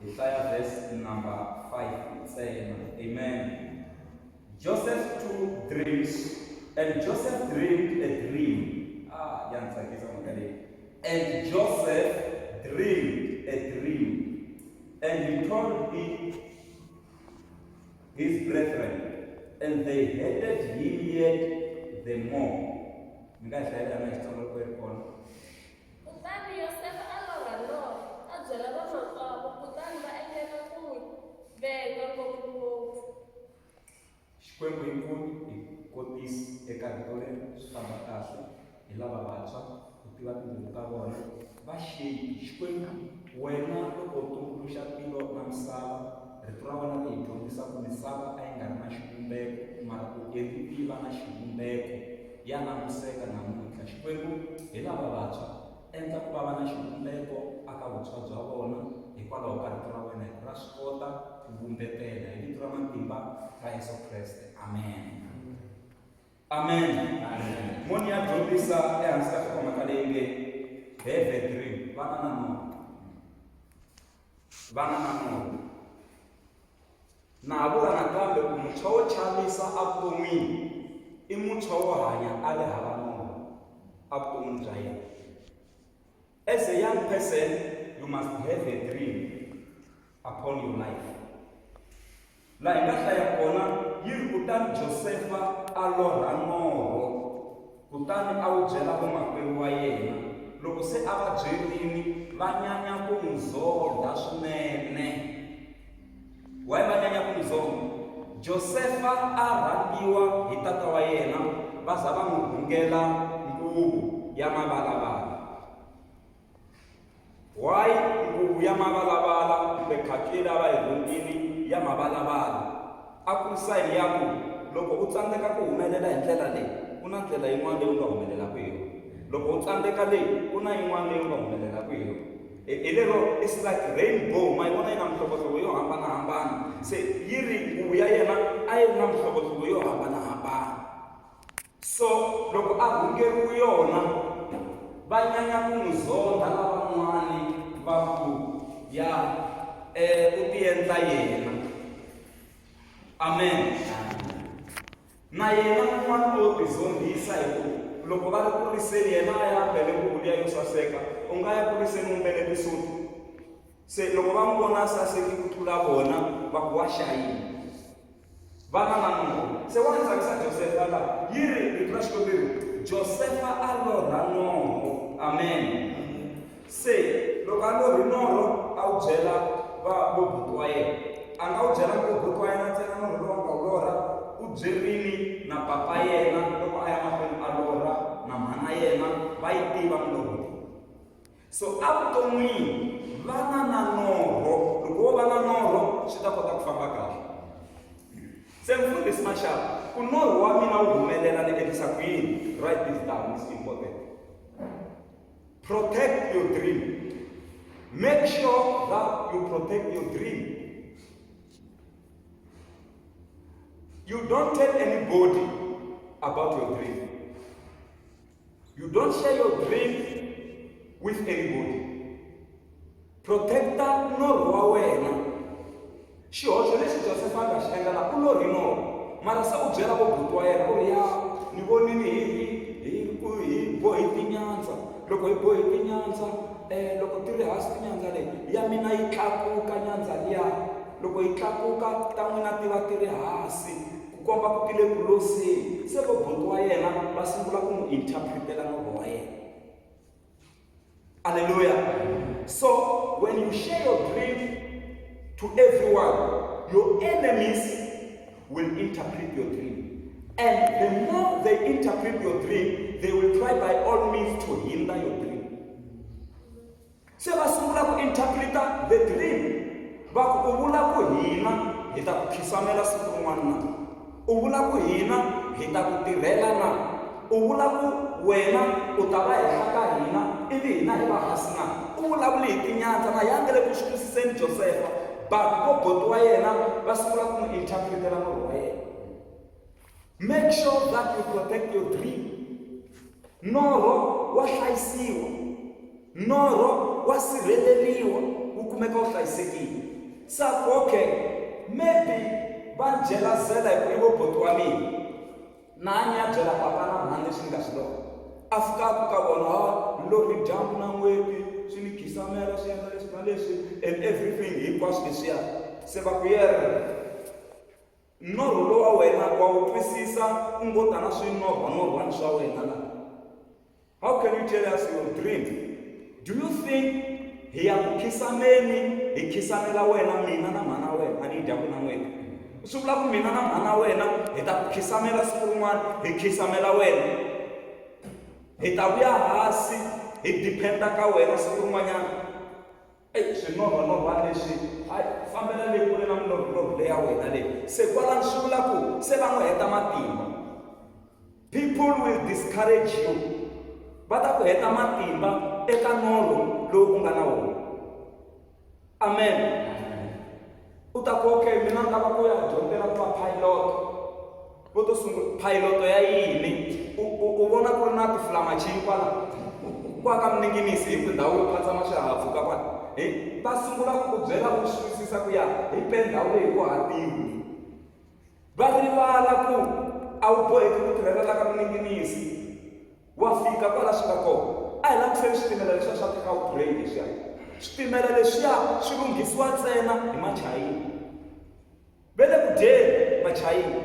Isaiah verse number 5 saying, Amen. Joseph took dreams, and Joseph dreamed a dream. And Joseph dreamed a dream, and he told it his brethren, and they hated him yet the more. Kutani Yosefa alavalo, abyela vamakwavo, kutani va endlela ku n'wi venga ngopfungopfu. Xikwembu inkosi hi kotisi eka rito leri swi famba kahle hi lava vantshwa ku tiva tindlela ta vona va xeki Xikwembu wena loko u tumbuluxa tilo na misava rito ra wena ri hi dyondzisa ku misava a yi nga ri na xivumbeko mara ku endli va na xivumbeko ya langutiseka namuntlha Xikwembu hi lava vantshwa endla ku va va na xivumbeko aka vuntshwa bya vona hikwalaho ka rito ra wena ra swi kota ku vumbetela hi vito ra matimba ra Yesu Kreste. Amen. Amen. Amen. Moni ya dyondzisa ehansi ka xikhoma ka leyi nge have a dream. Vana na noho. Vana na noho. Na ha vula nakambe ku muntshwa wo chavisa evuton'wini i muntshwa wo hanya a ri hava noho evuton'wini bya yena. As a young person, you must have a dream upon your life. La hi nga hlaya kona yi ri kutani Josefa a lorha norho kutani a wu byela vamakwerhu wa yena loko se a va byerini va nyanya ku n'wi zonda swinene. Why va nyanya ku n'wi zonda? Josefa a rhandziwa hi tata wa yena va za va n'wi rhungela nguvu ya mavalavala. Why nguvu ya mavalavala kumbe khakili a va hi rhungile ya mavalavala? A ku sayini ya ku loko u tsandzeka ku humelela hi ndlela leyi ku na ndlela yin'wana leyi u nga humelelaka hi yona. Loko u tsandzeka leyi ku na yin'wana leyi u nga humelelaka hi yona. Hi lero it's like rainbow, ma yi vona yi na mihlovohlovo yo hambanahambana. Se yi ri nguvu ya yena a yi na mihlovohlovo yo hambanahambana. So loko a rhungeriwe yona va nyanya ku n'wi zonda lavan'wani va ku ya u ti endla yena. Amen. Na yena n'wana lo tizondhisa hi ku loko va ri kuriseni yena a ya mbele nguvu liya yo saseka u nga ya kuriseni u mbele tisudi. Se loko va n'wi vona saseki ku tlula vona va ku wa xayini. Vana na noho. Se wa tsakisa Josefa la yi ri rito ra Xikwembu Josefa a lorha noho. Amen. Se loko a lorhi norho a wu byela vo buti wa yena. A nga wu byela ku buti wa yena ntsena norho lowu nga wu lorha u byerini na papa yena loko a ya mahlweni a lorha na mhana yena va yi tiva milorho leyi. So evuton'wini vana na norho, loko wo va na norho swi ta kota ku famba kahle. Se mfundhisi Mashava ku norho wa mina wu humelela ni endlisa ku yini? Write this down, it's important. Protect your dream. Make sure that you protect your dream. You don't tell anybody about your dream. You don't share your dream with anybody. Protect that norho wa wena. Xihoxo lexi Josefa a nga xi endla u lorhi norho mara se u byela vo buti wa yena u ri ya ni vonini hi bohi tinyandza. Loko hi bohi tinyandza loko ti ri hansi tinyandza leyi ya mina yi tlakuka nyandza liya. Loko yi tlakuka ta n'wina ti va ti ri hansi ku komba ku ti le ku loseni. Se vo buti wa yena va sungula ku n'wi interpretela norho wa yena. Hallelujah. So when you share your dream to everyone, your enemies will interpret your dream. And the more they interpret your dream, they will try by all means to hinder your dream. Se va sungula ku interpreta the dream. Va ku vula ku hina hi ta ku khisamela siku rin'wana na. U vula ku hina hi ta ku tirhela na. U vula ku wena u ta va henhla ka hina ivi hina hi va hansi na. U vulavule hi tinyandza na yange le ku swi twisiseni Josefa. But vo buti wa yena va sungula ku n'wi interpretela norho wa yena. Make sure that you protect your dream. Norho wa hlayisiwa. Norho wa sirheleriwa wu kumeka wu hlayisekile. Sa okay, maybe van jela zela hi vo boti wa mina na anya jela papa na mhani leswi ni nga swi lova a fikaka ka vona lori dyambu na n'weti swi ni khisamela swi endla leswi na leswi and everything hinkwaswo leswiya se va ku yera norho lowu wa wena wa wu twisisa u ngo ta na swinorhwanorhwana swa wena la. How can you tell us your dream? Do you think hi ya ku khisameni hi khisamela wena mina na mhana wena ani dyambu na n'weti swi vula ku mina na mhana wena hi ta ku khisamela siku rin'wana hi khisamela wena hi ta vuya hansi hi dependa ka wena siku rin'wanyana swinorhwanorhwana leswi fambela le kule na milorho leya wena leyi se kwalani swi vula ku se va n'wi heta matimba. People will discourage you va ta ku heta matimba eka norho lowu u nga na wona. Amen. U ta ku okay mina ni lava ku ya dyondzela ku va pilot vo to sungula pilot ya yini u vona ku ri na tiflamachini kwala ka mininginisi hi ku ndhawu yo phatsama swihahampfhuka kwala va sungula ku byela ku swisisa ku ya hi pe ndhawu leyi ku hatiwi va rivala ku a wu boheki ku tirhelela ka mininginisi wa fika kwala swi nga kona a hi langutiseni switimela leswiya swa ti-Gautrain leswiya switimela leswiya swi lunghisiwa ntsena hi machayina ve le ku dyeni machayina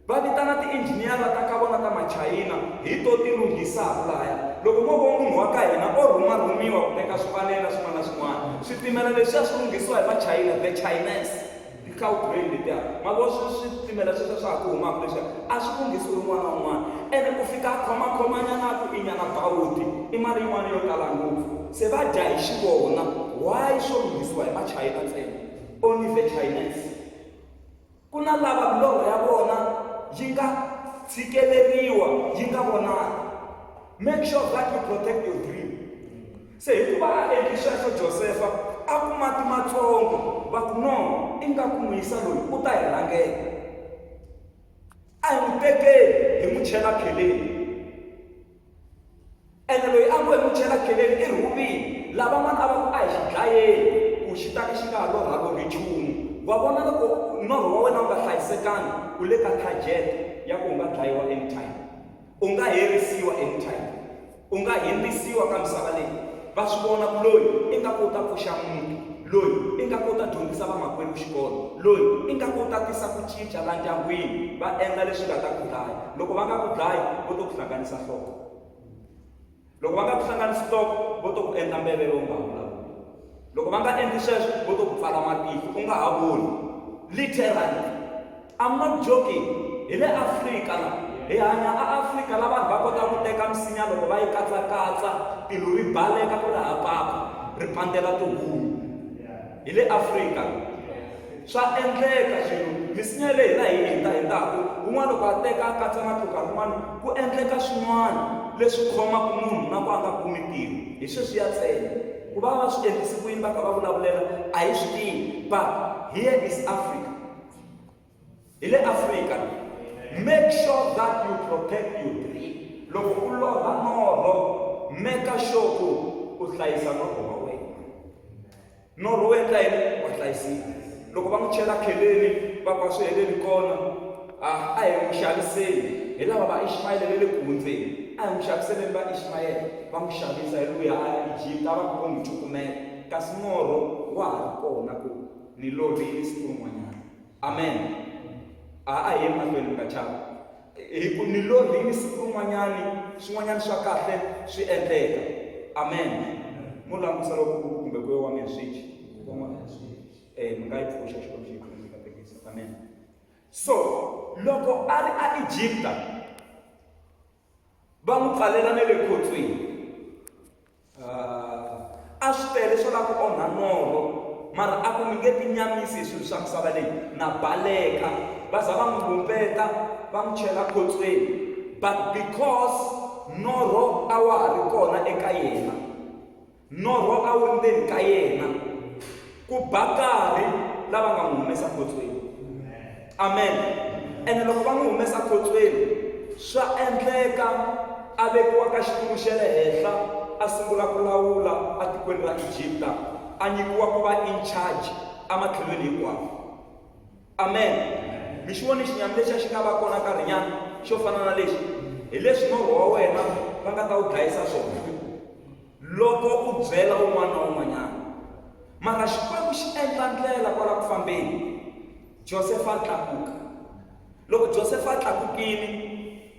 va vitana ti-enjiniyara ta ka vona ta machayina hi to ti lunghisaka lahaya loko mo vo munhu wa ka hina o rhumarhumiwa ku teka swipanela swin'wana na swin'wana switimela leswiya swi lunghisiwa hi machayina the Chinese ti-Gautrain letiya ma vo switimela sweswiya swa ha ku humaka leswiya a swi lunghisiwi un'wana na un'wana ene ku fika a khomakhomanyana ku i nyana bawuti i mali yin'wana yo tala ngopfu se va dya hi xivona why swo lunghisiwa hi machayina ntsena only the Chinese. Ku na lava milorho ya vona yi nga tshikeleriwa yi nga vonaki. Make sure that you protect your dream. Se hikuva a endli sweswo Josefa a ku mati matsongo va ku no i nga ku n'wi yisa loyi u ta hi rhangela a hi n'wi tekeli hi n'wi chela kheleni ene loyi a ngo hi n'wi chela kheleni i rhumile lava mani a va ku a hi xi dlayeni ku xi ta ka xi nga ha lorhalorhi nchumu wa vona loko norho wa wena u nga hlayisekangi u le ka target ya ku u nga dlayiwa anytime u nga herisiwa anytime u nga hindzisiwa ka misava leyi va swi vona ku loyi i nga kota pfuxa muti loyi i nga kota dyondzisa vamakwerhu xikolo loyi i nga kota tisa ku cinca la ndyangwini va endla leswi nga ta ku dlaya loko va nga ku dlayi vo to ku hlanganisa nhloko loko va nga ku hlanganisi nhloko vo to ku endla mbeveve u nga vulavuli loko va nga endli sweswo vo to ku pfala matihlo u nga ha voni literally. I'm not joking. Hi le Afrika la hi hanya a Afrika la vanhu va kota ku teka misinya loko va yi katsakatsa tilo ri baleka ku laha papa ri pandzela tihumu hi le Afrika swa endleka swilo misinya leyi la hi hindzaku un'wana loko a teka a katsa na tluka rin'wana ku endleka swin'wana leswi khomaka munhu na ku a nga kumi tilo hi sweswiya ntsena ku va va swi endlisi ku yini va kha va vulavulela a hi swi tivi but here is Africa. Hi le Afrika make sure that you protect your dream. Loko u lorha norho make sure ku u hlayisa norho wa wena norho wo endla yini wa hlayisika loko va n'wi chela kheleni va ka swi heleli kona a hi n'wi xaviseni hi lava va Ishmayele le le ku hundzeni a hi n'wi xaviseleni va Ishmayele va n'wi xavisa hi luya a Egypt a va ku n'wi cukumela kasi norho wa ha ri kona ku ni lohile siku rin'wanyana. Amen. A hi mahlweni ka chava hi ku ni lohile siku rin'wanyani swin'wanyana swa kahle swi endleka. Amen. Mo langutisa loko kumbe ku wa message mi nga yi pfuxa xilo xi nga tekisa. Amen. So loko a ri a Egypta va n'wi pfalela na le khotsweni a swi tele swo lava ku onha norho mara a ku mi nge tinyamisi hi swilo swa misava leyi na baleka va za va n'wi lumbeta va n'wi chela khotsweni but because norho a wa ha ri kona eka yena norho a wu ndzeni ka yena ku ba karhi lava nga n'wi humesa khotsweni. Amen. Ene loko va n'wi humesa khotsweni swa endleka a vekiwa ka xitulu xa le henhla a sungula ku lawula a tikweni ra Egypta a nyikiwa ku va in charge amatlhelweni hinkwawo. Amen. Mi xi voni xinyama lexi a xi nga va kona nkarhinyana xo fana na lexi, hi leswi noho wa wena va nga ta wu dlayisa swona loko u byela un'wana na un'wanyana. Mara Xikwembu xi endla ndlela kwala ku fambeni. Josefa a tlakuka. Loko Josefa a tlakukile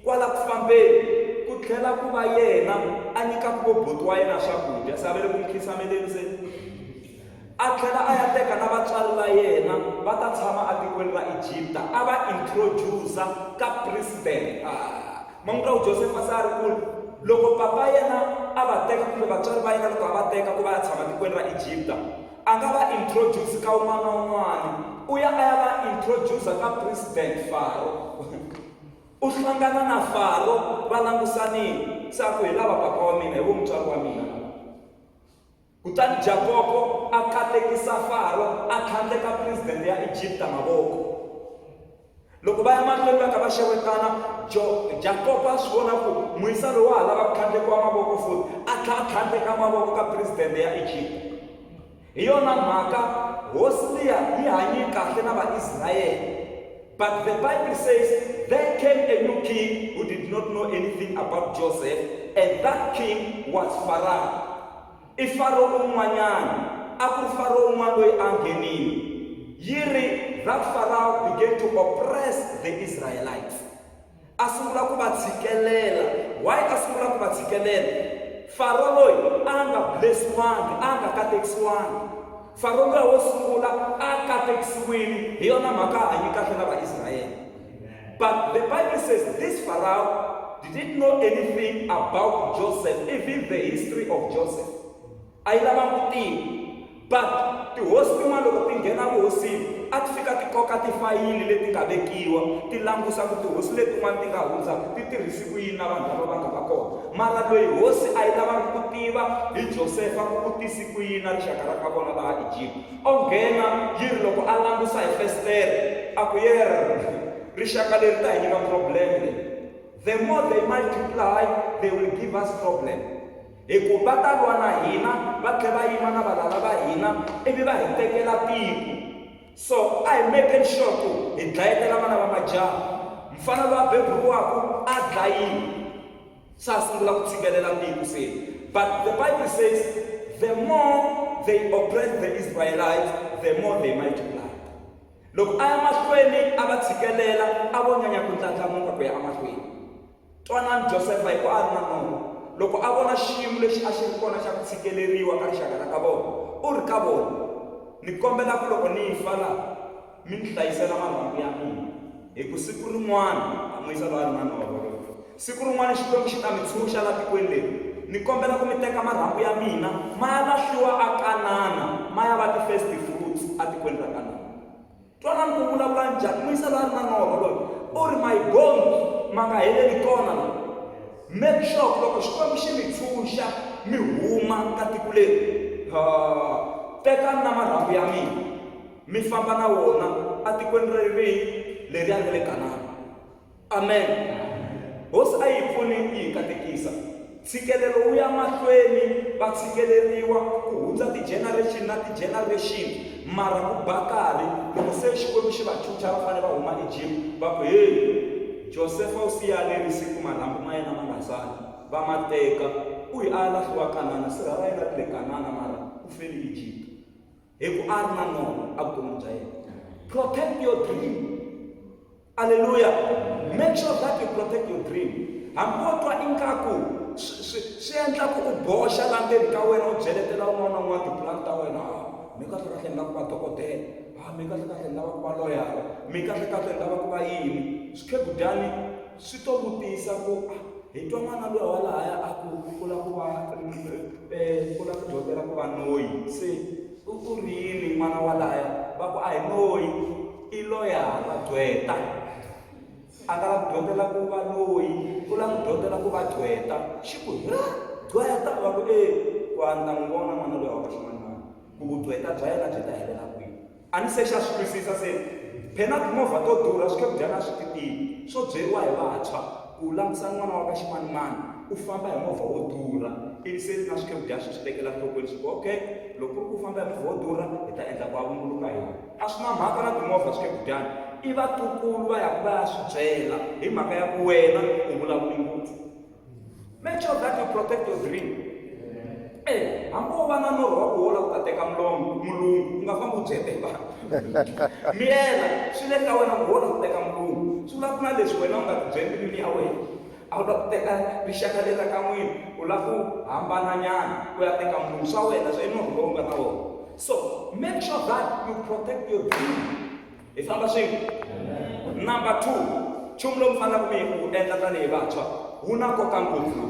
kwala ku fambeni, ku tlhela ku va yena a nyikaka voboti wa yena swakudya. Se a ve le ku n'wi khisameleni se. A tlhela a ya teka na vatswari va yena va ta tshama atikweni ra Egypta, a va introducer ka president. Manguva Josefa se a ri kule. Loko papa yena a va teka kumbe vatswari va yena loko a va teka ku va ya tshama tikweni ra Egypta, a nga va introduce ka un'wana na un'wana. U ya a ya va introduce ka president Faro. U hlangana na Faro, va langusanile. Se a ku hi lava papa wa mina, hi vo mutswari wa mina. Kutani Jacobo a katekisa Faro, a tlhandleka president ya Egypta mavoko. Loko va ya mahlweni va ka va xewetana, Jacob a swi vona ku muyisa lowu a lava ku tlhandlekiwa mavoko futhi a tlhandleka mavoko ka president ya Egypta. Hi yona mhaka hosi liya yi hanye kahle na vaIsrayele. But the Bible says there came a new king who did not know anything about Joseph, and that king was Pharaoh. I Pharaoh un'wanyana, a ku Pharaoh un'wana loyi a nghenile. Yiri that Pharaoh began to oppress the Israelites. A sungula ku va tshikelela. Why a sungula ku va tshikelela? Pharaoh loyi a nga blessiwangi, a nga katekisiwangi. Pharaoh loyi wo sungula a katekisiwile, hi yona mhaka a hanye kahle na vaIsrayele. But the Bible says this Pharaoh didn't know anything about Joseph, even the history of Joseph. A yi lava ku tiva. But tihosi tin'wana loko ti nghena vuhosini, a ti fika ti koka tifayili leti nga vekiwa, ti langusa ku tihosi letin'wana ti nga hundza ti tirhisi ku yini na vanhu lava va nga va kona. Mara loyi hosi a yi lavanga ku tiva hi Josefa ku tisi ku yini na rixaka ra ka vona laha Egypt. O nghena yiri loko a langusa hi festere, a ku yera rixaka leri ta hi nyika problem leyi. The more they multiply, they will give us problem. Hiku va ta lwa na hina, va tlhela va yima na valala va hina, ivi va hi tekela tiko. So a hi making sure ku hi dlayetela vana va majaha. Mfana loyi a beburiwaka a dlayiwa. Sa sungula ku tshikelela tiko se. But the Bible says the more they oppress the Israelites, the more they multiply. Loko a ya mahlweni a va tshikelela, a vo nyanya ku ndlandlamuka ku ya emahlweni. Twanani Josefa hi ku a ri na nomo. Loko a vona xiyimo lexi a xi ri kona xa ku tshikeleriwa ka rixaka ra ka vona, u ri ka vona, ni kombela ku loko ni fa laha mi ni hlayisela marhambu ya mina. Hi ku siku rin'wana a muyisa loyi a ri na nomo, siku rin'wana Xikwembu xi ta mi tshunxa laha tikweni leri. Ni kombela ku mi teka marhambu ya mina ma ya lahliwa a Kanana, ma ya va ti-first fruits atikweni ra Kanana. Twanani ku vulavula njhani? Muyisa loyi a ri na nomo loyi u ri my bones ma nga heleli kona la. Make sure loko Xikwembu xi mi tshunxa mi huma ka tiko leri, tekani na marhambu ya mina mi famba na wona atikweni leri ya nga le Kanana. Amen. Hosi a yi pfuni yi katekisa. Ntshikelelo wu ya mahlweni, va tshikeleriwa ku hundza ti-generation na ti-generation. Mara ku ba karhi loko se Xikwembu xi va tshunxa va fanele va huma Egypt, va ku hey, Josefa u siyale risiku marhambu ma yena ma nga sali, va ma teka, u hi a lahliwa Kanana, sirha ra yena ri le Kanana mara u fele Egypt. Hi ku a ri na nomo a vuton'wini bya yena. Protect your dream. Hallelujah. Make sure that you protect your dream. Hambi wo twa ingaku swi endla ku u boxa laha ndzeni ka wena u byeletela un'wana na un'wana tipulani ta wena. Mi kahle kahle ni lava ku va dokodela, mi kahle kahle ni lava ku va loyara, mi kahle kahle ni lava ku va yini. Swikhegudani swi to vutisa ku hi twa n'wana loyi wa lahaya a ku lava ku va ku lava ku dyondzela ku va noyi. Se u ri yini n'wana wa lahaya? Va ku a hi noyi, i loyara gqweta. A nga lava ku dyondzela ku va loyi, u lava ku dyondzela ku va gqweta. Xi ku gqweta, va ku ku a ni ta n'wi vona n'wana loyi wa ka ximanimani ku vugqweta bya yena byi ta helela kwihi. A ni se xa swi twisisa se phela timovha to durha swikhegudana swi ti tivi swo byeriwa hi vantshwa ku langutisa n'wana wa ka ximanimani u famba hi movha wo durha ivi se na swakudya swi swi tekela nhlokweni swi ku okay loko ku famba hi movha wo durha hi ta endla ku avungulu ka hina a swi na mhaka na timovha swakadyani i vatukulu va yaku va ya swi byela hi mhaka ya ku wena u vulavuli ngopfu. Make sure that you protect your dream. Hambi wo va na norho wa ku hola ku ta teka mulungu u nga fambi u byete vanhu miyela swi le ka wena ku hola ku teka mulungu swi vula ku na leswi wena u nga ti byeli mbilu ya wena a wu la ku teka rixaka leri ka n'wini u la ku hambananyana ku ya teka mulungu swa wena swi norho lowu nga na wona. So make sure that you protect your dream. Hi famba swin'we. Number 2 nchumu lowu faneleke mi ku endla tanihi vantshwa wu na nkoka ngopfu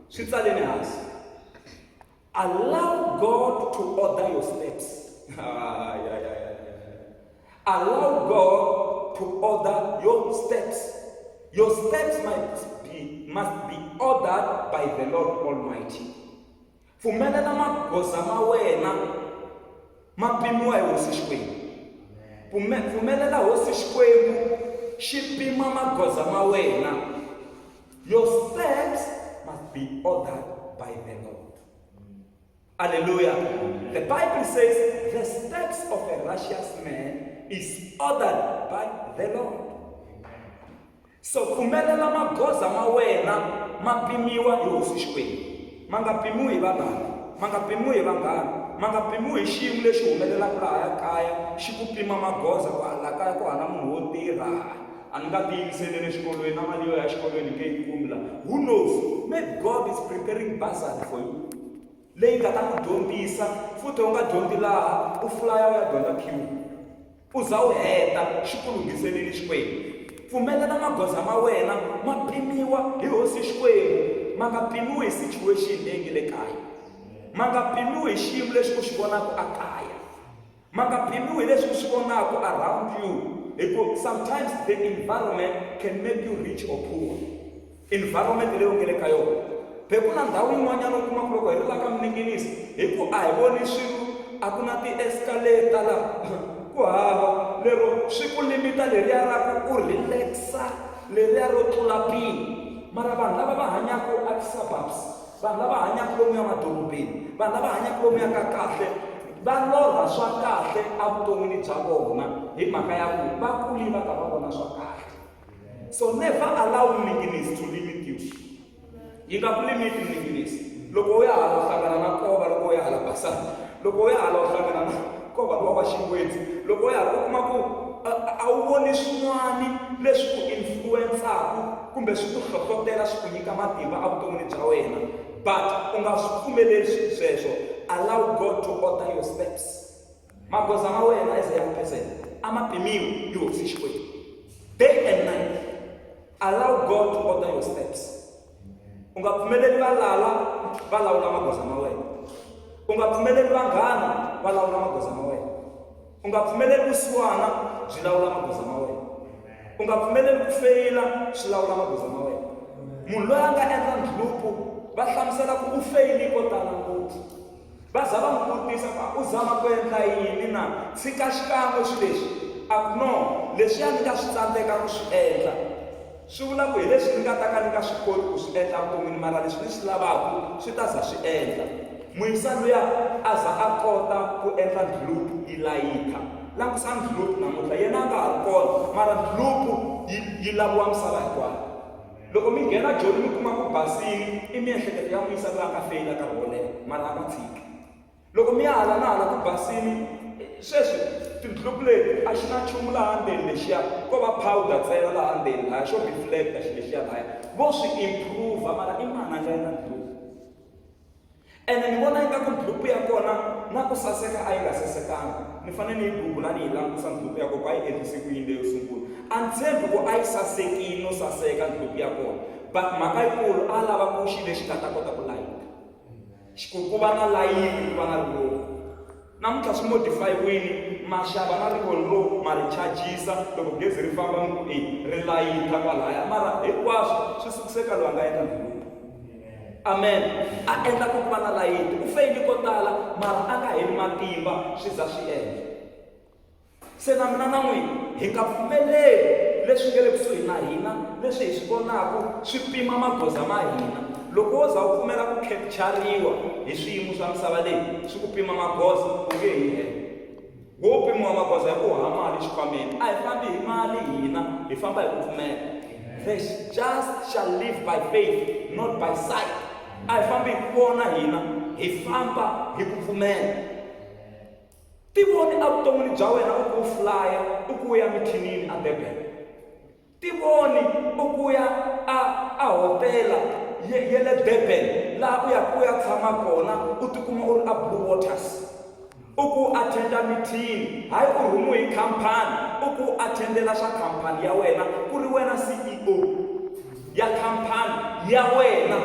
swi tsaleni hansi. Allow God to order your steps. Allow God to order your steps. Your steps must be ordered by the Lord Almighty. Pfumelela magoza ma wena ma pimiwa hi Hosi Xikwembu. Pfumelela Hosi Xikwembu xi pima magoza ma wena. Your steps must be ordered by the Lord. Hallelujah. The Bible says the steps of a righteous man is ordered by the Lord. So pfumelela magoza ma wena ma pimiwa hi Hosi Xikwembu. Ma nga pimiwi hi vavanuna, ma nga pimiwi hi vanghana, ma nga pimiwi hi xiyimo lexi humelelaka laha kaya xi ku pima magoza ku hala kaya ku hana munhu wo tirha a ni nga tiyimiseleni exikolweni na mali yo ya xikolweni ke yi kumi la. Who knows, maybe God is preparing bursary for you leyi nga ta ku dyondzisa futhi u nga dyondzi laha u fulaya u ya dyondza Q u za u heta xi ku lunghiseleni Xikwembu. Pfumelela magoza ma wena ma pimiwa hi Hosi Xikwembu, ma nga pimiwi hi situation leyi nge le kaya, ma nga pimiwi hi xiyimo lexi u xi vonaka a kaya, ma nga pimiwi hi leswi u swi vonaka around you. Because sometimes the environment can make you rich or poor. Environment leyi u nge le ka yona ku na ndhawu yin'wanyana u kuma ku loko hi ri la ka miningirisi hi ku a hi voni swilo a ku na ti-escalator laha ku hava lero swi ku limita leriya ra ku u relaxa leriya ro tlula pini. Mara vanhu lava va hanyaka esuburbs, vanhu lava hanyaka lomuya madorobeni, vanhu lava hanyaka lomuya ka kahle va lorha swa kahle evuton'wini bya vona hi mhaka ya ku va kuli va ka va vona swa kahle. So never allow miningirisi to limit you. Yi nga ku limiti miningirisi. Loko u ya hala hlangana na kova, loko u ya hala basana, loko u ya hala hlangana na kova lowa wa xingwetsi, loko u ya hala u kuma ku a wu voni swin'wana leswi ku influensaku kumbe swi ku hlohlotela swi ku nyika matimba evuton'wini bya wena, but u nga swi pfumeleli sweswo. Allow God to order your steps. Magoza ma wena as a young person a ma pimiwi hi Hosi Xikwembu. Day and night, allow God to order your steps. U nga pfumeleli va lawula magoza ma wena. U nga pfumeleli vanghana va lawula magoza ma wena. U nga pfumeleli vusiwana byi lawula magoza ma wena. U nga pfumeleli ku feyila swi lawula magoza ma wena. Munhu loyi a nga endla ndlhupu va hlamusela ku u feyili ko tala ngopfu. Va za va n'wi vutisa ku u zama ku endla yini na tshika xikan'we swi leswi a ku no leswiya ni nga swi tsandzeka ku swi endla swi vula ku hi leswi ni nga ta ka ni nga swi koti ku swi endla vuton'wini, mara leswi ni swi lavaka swi ta za swi endla. Muyisa luya a za a kota ku endla ndlhupu yi layita. Langusa ndlhupu namuntlha yena a nga ha ri kona, mara ndlhupu yi laviwa misava hinkwayo. Loko mi nghena joni mi kuma ku basini i miehleketo ya muyisa luya a nga feyila nkarhi wo leha mara a nga tshiki. Loko mi ya hala na hala ku basini sweswi tindlhupu leti a xi na nchumu laha ndzeni lexiya ko va powder ntsena laha ndzeni laya xo reflecta xi lexiya laya vo swi improve mara i mani a nga endla ndlhupu. Ene ni vona ingaku ndlhupu ya kona na ku saseka a yi nga sasekanga. Ni fanele ni yi gugula ni yi langusa ndlhupu ya kona ku a yi endlise ku yini leyo sungula. A ni tshembi ku a yi sasekile no saseka ndlhupu ya kona, but mhaka yikulu a lava ku xi lexi nga ta kota ku layita. Ku va na layiti ku va na rivoni. Namuntlha swi modifayiwini, ma xava na rivoni ro ma ri chajisa loko gezi ri famba mi ku ri layita kwalaya, mara hinkwaswo swi sukuseka loyi a nga endla ndlhupu. Amen. A endla ku va na layiti u feyili ko tala mara a nga heli matimba swi za swi endla. Se na mina na n'wina hi nga pfumeleli leswi nga le kusuhi na hina leswi hi swi vonaka swi pima magoza ma hina. loko wo za u pfumela ku capture-riwa hi swiyimo swa misava leyi swi ku pima magoza u nge hi hela. Wo pimiwa magoza hi ku haha mali xikhwameni, a hi fambi hi mali hina, hi famba hi ku pfumela. The just shall live by faith, not by sight. A hi fambi hi ku vona hina, hi famba hi ku pfumela. Ti voni evuton'wini bya wena u ku flya u ku ya mithinini a Durban. Ti voni u ku ya a hotela ye le Durban laha u ya tshama kona u tikuma u ri a Blue Waters. U ku attenda meeting, hayi u rhumiwe hi khampani, u ku attendela swa khampani ya wena, ku ri wena CEO ya khampani ya wena.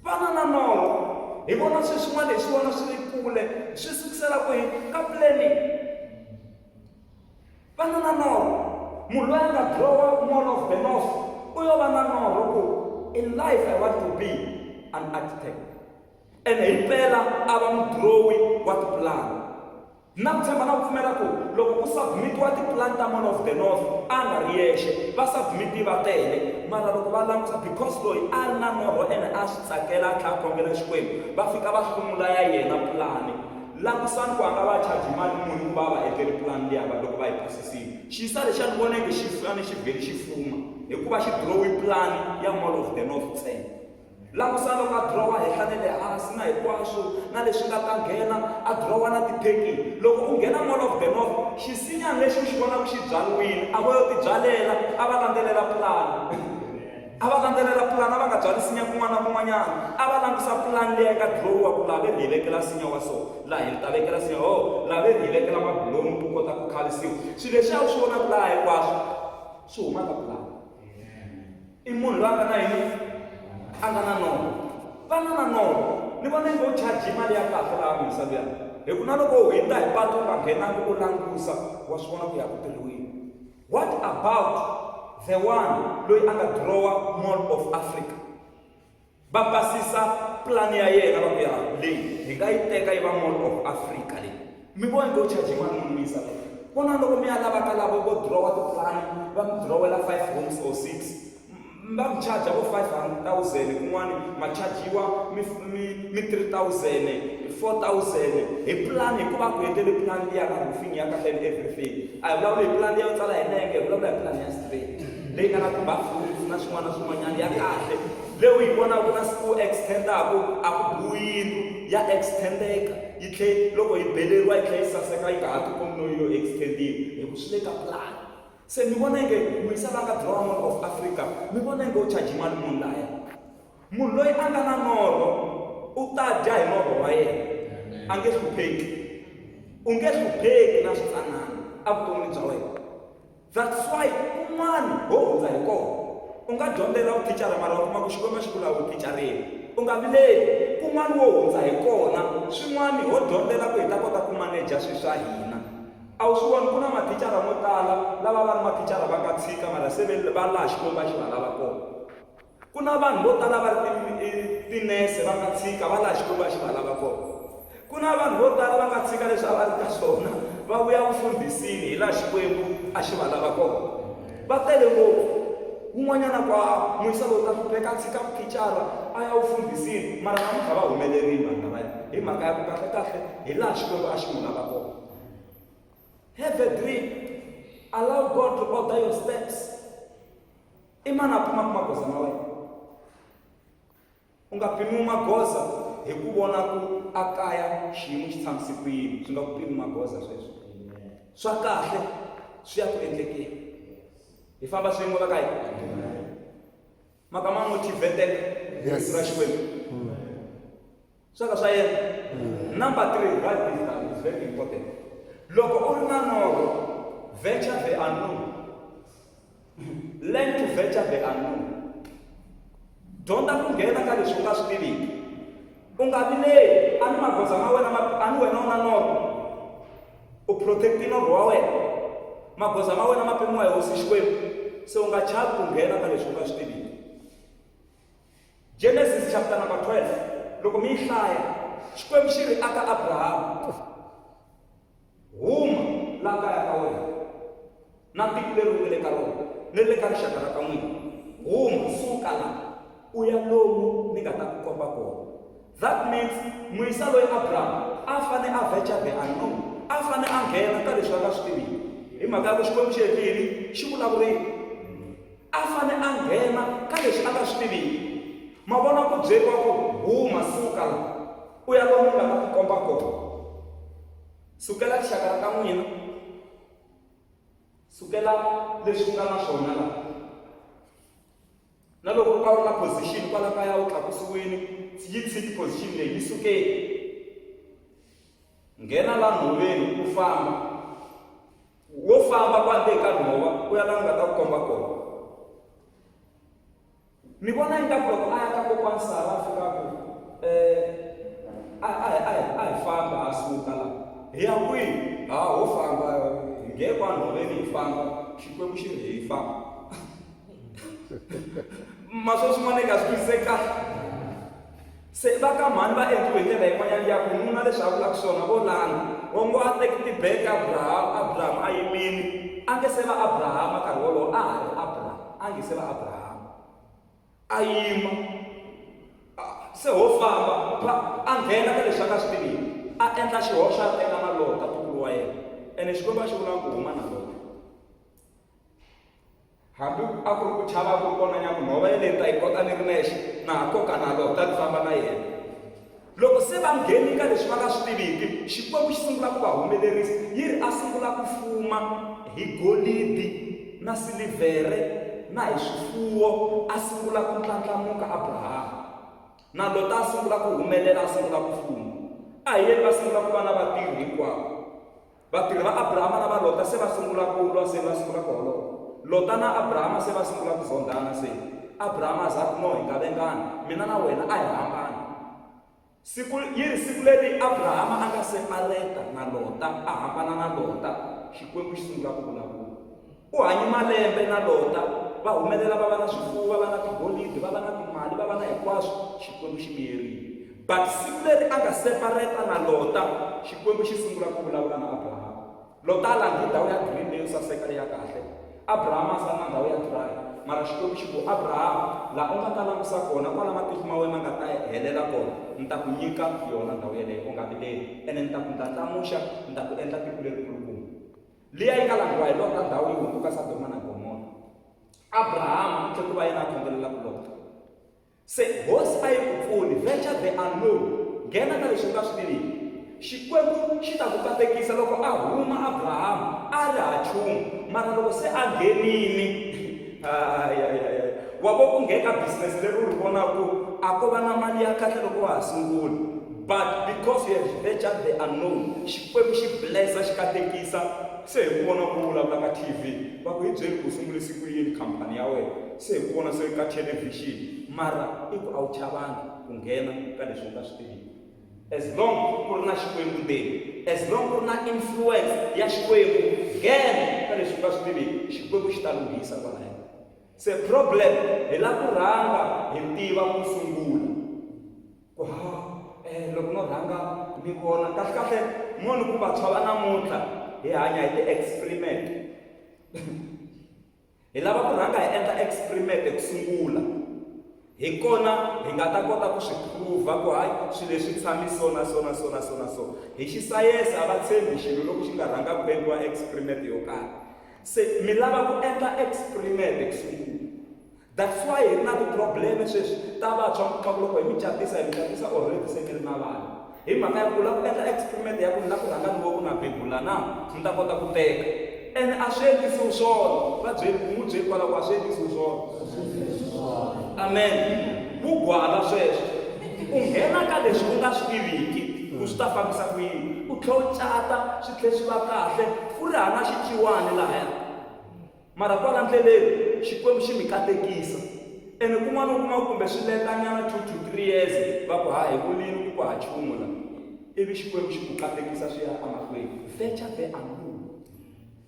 Vana na norho hi vona swilo swin'wana hi swi vona swi ri kule, swi sukusela kwihi? Ka planning. Vana na norho, munhu loyi a nga drawa Mall of the North u yo va na norho ku in life I want to be an architect. And himpela a va mudrowi wa tipulani. Na ku tshemba na ku pfumela ku loko ku submitiwa tipulani ta Mall of the North a nga ri yexe, va submiti va tele, mara loko va langusa because loyi a ri na norho ene a swi tsakela a tlha a khongela Xikwembu, va fika va sungula ya yena pulani. Langusani ku a nga va charge mali muni ku va va endleli pulani liya loko va yi phasisile. Xisa lexi a ni voneke xi fane xi vheli xi fuma hikuva xi drowi pulani ya Mall of the North ntsena. Langusana loko a drowa henhla na le hansi na hinkwaswo na leswi nga ta nghena, a drowa na tipheki. Loko u nghena Mall of the North, xisinyani lexi u xi vonaka xi byariwile a vo yo tibyalela, a va landzelela pulani. A va landzelela pulani, a va nga byali sinya kun'wana na kun'wanyana, a va langusa pulani leyi nga drowa ku laha ve hi vekela sinya wa so, laha hi ta vekela sinya laha ve hi vekela mabulomu ku kota ku khavisiwa. Swilo leswi a wu swi vonaka laha hinkwaswo swi huma ka pulani. I munhu loyi a nga na yini? A nga na norho. Vana na norho ni vona ngo charge mali ya kahle laha misaveni. Hi ku na loko u hundza hi patu u nga nghenangi u langusa wa swi vona ku ya ku tirhiwini. What about the one loyi a nga drowa Mall of Africa? Va pasisa plani ya yena va ku ya leyi hi nga yi teka yi va Mall of Africa leyi. Mi vona ngo charge mali muni misaveni. Vona loko mi ya lavaka lava vo drowa tiplani va mi drowela 5 homes or 6. Va mi charge vo 500,000 kun'wana ma chargiwa mi 3,000 4,000 hi plani hikuva ku endlele plani liya ka roofing ya kahle and everything. A hi vulavula hi plani ya tsala hi nenge, hi vulavula hi plani ya straight leyi nga na tibathroom na swin'wana na swin'wanyana ya kahle leyi hi vonaka na siku extendaku a ku buwini ya extendeka yi tlhe loko yi beleriwa yi tlhe yi saseka yi nga ha tikombi no yo extendiwa hi ku swi le ka plani. Se mi vona nge muyisa va nga drowa Mall of Africa, mi vona nge u charge mali munhu laya. Munhu loyi a nga na norho u ta dya hi norho wa yena, a nge hlupheki. U nge hlupheki na switsanana evuton'wini bya wena. That's why un'wana ho hundza hi kona. U nga dyondzela vuthicara mara u kuma ku xikwembu xi vula vuthicareni. U nga vileli, kun'wana wo hundza hi kona, swin'wana ho dyondzela ku hi ta kota ku maneja swilo swa hina. A wu swi voni ku na mathicara mo tala lava va ri mathicara va nga tshika mara se va laha xikwembu xi va lava kona. Ku na vanhu vo tala va ri tinese va nga tshika va laha xikwembu xi va lava kona. Ku na vanhu vo tala va nga tshika leswi a va ri ka swona va vuya vufundhisini hi laha xikwembu a xi va lava kona. Va tele ngopfu. Un'wanyana kwa muyisa lowu ta hlupheka a tshika mathicara a ya vufundhisini mara namuntlha va humelerile vanhu lavaya hi mhaka ya ku kahle kahle hi laha xikwembu a xi n'wi lava kona. Have a dream. Allow God to order your steps. Imana pima magoza ma wena. U nga pimi magoza hi ku vona ku a kaya xiyimo xi tshamise ku yini, swi nga ku pimi magoza sweswo. Swa kahle swi ya ku endlekeni. Hi famba swin'we va ka hi. Maka ma motivated ra xikwembu. Swa ka swa yena. Number 3, write this down, it's very important. Loko u ri na norho, venture the unknown. Learn to venture the unknown. Dyondza ku nghena ka leswi u nga swi tiviki. U nga vileli, a ni magoza ma wena a ni wena u na norho. U protect norho wa wena. Magoza ma wena ma pimiwa hi hosi Xikwembu. Se u nga chavi ku nghena ka leswi u nga swi tiviki. Genesis chapter number 12. Loko mi yi hlaya, Xikwembu xi ri aka Abrahamu. Huma laha kaya ka wena na tiko leri u nga le ka rona ni le ka rixaka ra ka n'wina. Huma suka laha u ya lomu ni nga ta ku komba kona. That means muyisa loyi Abraham a fane a venture the unknown, a fane a nghena ka leswi a nga swi tiviki. Hi mhaka ya ku Xikwembu xi hetile xi vulavurile, a fane a nghena ka leswi a nga swi tiviki. Ma vona ku byeriwa ku huma suka la u ya lomu nga ta ku komba kona. Sukela rixaka ka n'wina, sukela leswi nga na swona la. Na loko ka u na position kwala kaya u tlakusiwini, yi tshiki position leyi yi sukeli. Nghena la nhoveni u famba, wo famba kwale ka nhova u ya la nga ta ku komba kona. Ni vona ingaku loko a ya ka kokwana Sara a fika ku a hi famba a suka la. Hi ya kwihi? Ho famba hi nge kwa nhoveni hi famba, Xikwembu xi ri hi famba. Maswo swin'wana ka swi twiseka. Se va ka mhani va endliwe hi ndlela yin'wanyana ya ku nuna leswi a vulaka swona vo lana. Wa ngo a teki tibeke Abraham a yimini, a nge se va Abraham nkarhi wolowo a ha ri Abraham, a nge se va Abraham. A yima, se ho famba, a nghena ka leswi a nga swi tiviki. A endla xihoxo a teka na Lota tukulu wa yena, ene Xikwembu xi vula ku huma na Lota. Hambi a ku ri ku chava ku kona nyaku nhova yeleyi ta yi kota ni ri nexe, na ha koka na Lota ni famba na yena. Loko se va ngheni ka leswi va nga swi tiviki, Xikwembu xi sungula ku va humelerisa. Yi ri a sungula ku fuma hi golidi na silivhere na hi swifuwo, a sungula ku ndlandlamuka Abraham. Na Lota a sungula ku humelela, a sungula ku fuma. A hi yeni va sungula ku va na vatirhi hinkwavo. Vatirhi va Abrahama na va Lota se va sungula ku lwa, se va sungula ku holova. Lota na Abrahama se va sungula ku zondana se. Abrahama a za ku no hi nga vengani, mina na wena a hi hambana. Siku leri Abrahama a nga separeta na Lota, a hambana na Lota, Xikwembu xi sungula ku vulavula. U hanye malembe na Lota, va humelela va va na swifuwo, va va na tigolidi, va va na timali, va va na hinkwaswo, Xikwembu xi miyerile. But siku leri a nga separeta na Lota, Xikwembu xi sungula ku vulavula na Abraham. Lota a langi ndhawu ya green leyi saseka leyi ya kahle, Abraham a sala na ndhawu ya dry. Mara Xikwembu xi ku Abraham, laha u nga ta langusa kona kwala matihlo ma wena ma nga ta helela kona, ni ta ku nyika yona ndhawu yeleyo u nga vileli, ene ni ta ku ndlandlamuxa, ni ta ku endla tiko lerikulukumba. Liya yi nga langiwa hi Lota ndhawu yi hunguka Sodoma na Gomora. Abraham u tlhela ku va yena a khongelela ku Lota. Se hosi a yi ku pfuni, venture the unknown, nghena ka leswi u nga swi tiviki. Xikwembu xi ta ku katekisa loko a huma Abraham a ri ha nchumu, mara loko se a nghenini, wa vo ku nghena business leri u ri vonaku a ko va na mali ya kahle loko wa ha sungula. But because you have ventured the unknown, Xikwembu xi blessa xi katekisa. Se hi ku vona ku vulavula ka TV, va ku hi byeli ku sungulisi ku yini khampani ya wena, se hi ku vona se ka thelevhixini, mara i ku a wu chavangi ku nghena ka leswi u nga swi tiviki. As long ku ri na Xikwembu ndzeni, as long ku ri na influence ya Xikwembu, nghena ka leswi u nga swi tiviki, Xikwembu xi ta lunghisa kwalaya. Se problem hi la ku rhanga hi tiva ku sungula. Ku loko no rhanga ni vona kahle kahle munhu ku vantshwa va namuntlha hi hanya hi ti-experiment. Hi lava ku rhanga hi endla experiment ku sungula, hi kona hi nga ta kota ku swi prove ku hayi swilo leswi tshami so. Hi xisayense a va tshembi xilo loko xi nga rhanga ku endliwa experiment yo karhi. Se mi lava ku endla experiment ku sungula. That's why hi ri na ti-problem sweswi ta vantshwa ku loko hi mi catisa already se mi ri na vana. Hi mhaka ya ku lava ku endla experiment ya ku ni la ku rhanga ni vo ku na bebula na ni ta kota ku teka, ene a swi endlisiwi swona. Va byeli ku n'wi byeli kwalaho a swi endlisiwi swona. Amen. Vugwala sweswo, u nghena ka leswi u nga swi tiviki ku swi ta fambisa ku yini, u tlhela u cata swi tlhela swi va kahle, ku ri hava xiciwani lahaya. Mara kwala ndleleni Xikwembu xi mi katekisa, ene kun'wana u kuma kumbe swi letanyana 2 to 3 years, va ku hi kulini ku ha nchumu la, ivi Xikwembu xi ku katekisa swi ya amahlweni. Venture the unknown.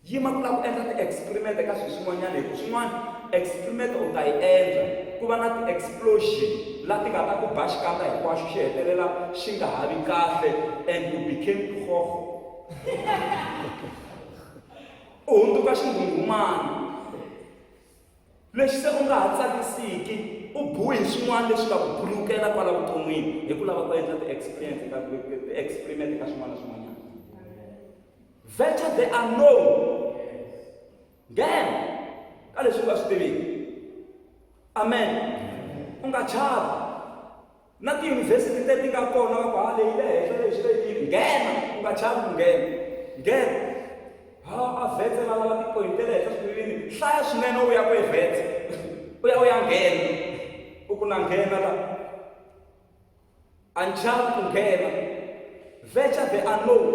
Yima ku lava ku endla ti-experiment ka swilo swin'wanyana, hi ku swin'wana experiment u ta yi endla ku va na ti-explosion laha ti nga ta ku ba xikandza hinkwaxo xi hetelela xi nga ha vi kahle, and you became khokho. U hundzuka xinghunghumani lexi se u nga ha tsakisiki u bohi swin'wana leswi nga ku pulukela kwala vuton'wini hi ku lava ku endla ti-experiment ka swin'wana na swin'wanyana. Venture the unknown. Nghena ka leswi u nga swi tiviki. Amen. U nga chavi. Na tiyunivhesiti leti nga kona va ku leyi le henhla leswi leyitini nghena u nga chavi ku nghena a vhetse va lava tipoyinti te le henhla swivilini hlaya swinene u ya ku evhetse u ya nghena u ku na nghena la a chavi ku nghena. Venture the unknown.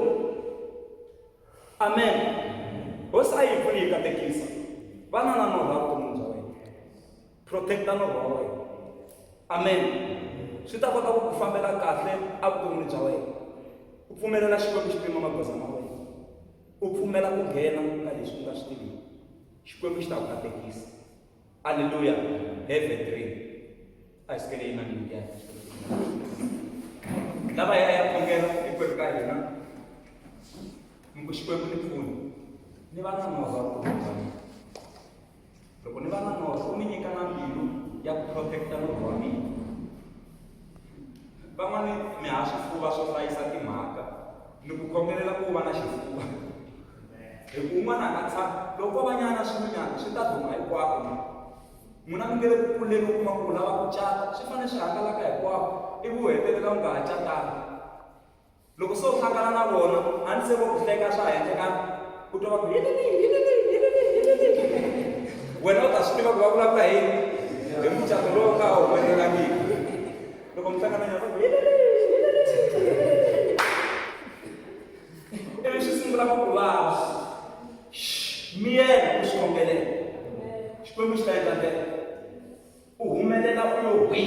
Amen. Hosi a yi pfuni hi katekisa vana na norho wa vuton'wini bya wena, protecta norho wa wena. Amen. Swi ta kota ku ku fambela kahle a vuton'wini bya wena. U pfumelela Xikwembu xi pima magoza ma wena, u pfumela ku nghena ka leswi u nga swi tiviki. Xikwembu xi ta ku katekisa. Haleluya. Have a dream. A hi sikele yina ni ya lava ya khongela hinkwerhu ka hina mi ku Xikwembu ni pfuni ni va na norho wa vutomi bya mina. Loko ni va na norho u ni nyika na mbilu ya ku protecta norho wa mina. Van'wani mi ha swifuva swo hlayisa timhaka ni ku khongelela ku va na xifuva hi ku un'wana a nga tshami loko va nyana swin'wanyana swi ta duma hinkwako. N'wina mi nge le ku kuleni u kuma ku lava ku cata swi fanele swi hangalaka hinkwako ivi u hetelela u nga ha catanga. Loko se u hlangana na vona a ni se vo ku hleka swa endlekaka u twa va ku wena u ta swi tiva ku va vulavula hi mucato lowu nga humelelangiki. Loko mi hlangana na vona ivi swi sungula ku vava miyela u swi khongelela. Xikwembu xi ta endla ndlela u humelela u lo hwi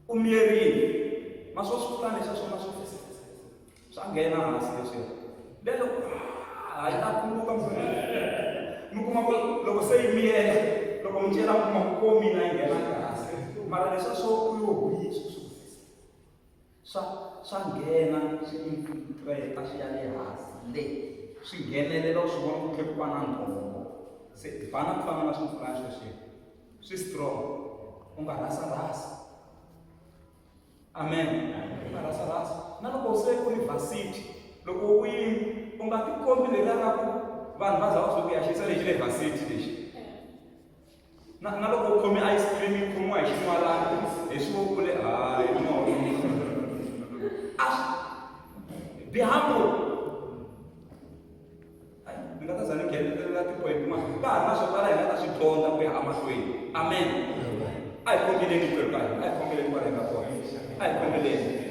u miyerile ma swo swi pfula leswi swona swa nghena hansi leswiya lelo hayi ta khuluka mi kuma ku loko se yi miyela loko mi cela mi kuma ku ko mina yi nghena kahle mara leswiya swo u yo hwi swa nghena swi infiltrate swi ya le hansi le swi nghenelela u swi vona ku tlhe ku va na nhova. Se vana ku fana na swimfulana sweswiya swi strong u nga rasarasa. Amen. U nga rasarasa na loko se u ri varsity loko u yini u nga ti kombi leriya ra ku vanhu va za va swi ku ya xisa lexi le varsity lexi na loko u khome ice cream yi khomiwa hi xin'walani hi swivokule hayi no be humble. Ni nga ta za ni nghenelela tipoyinti ka ha ri na swo tala hi nga ta swi dyondza ku ya emahlweni. Amen. A hi khongeleni hinkwerhu ka hina, a hi khongeleni kwala hi nga kona, a hi khongeleni.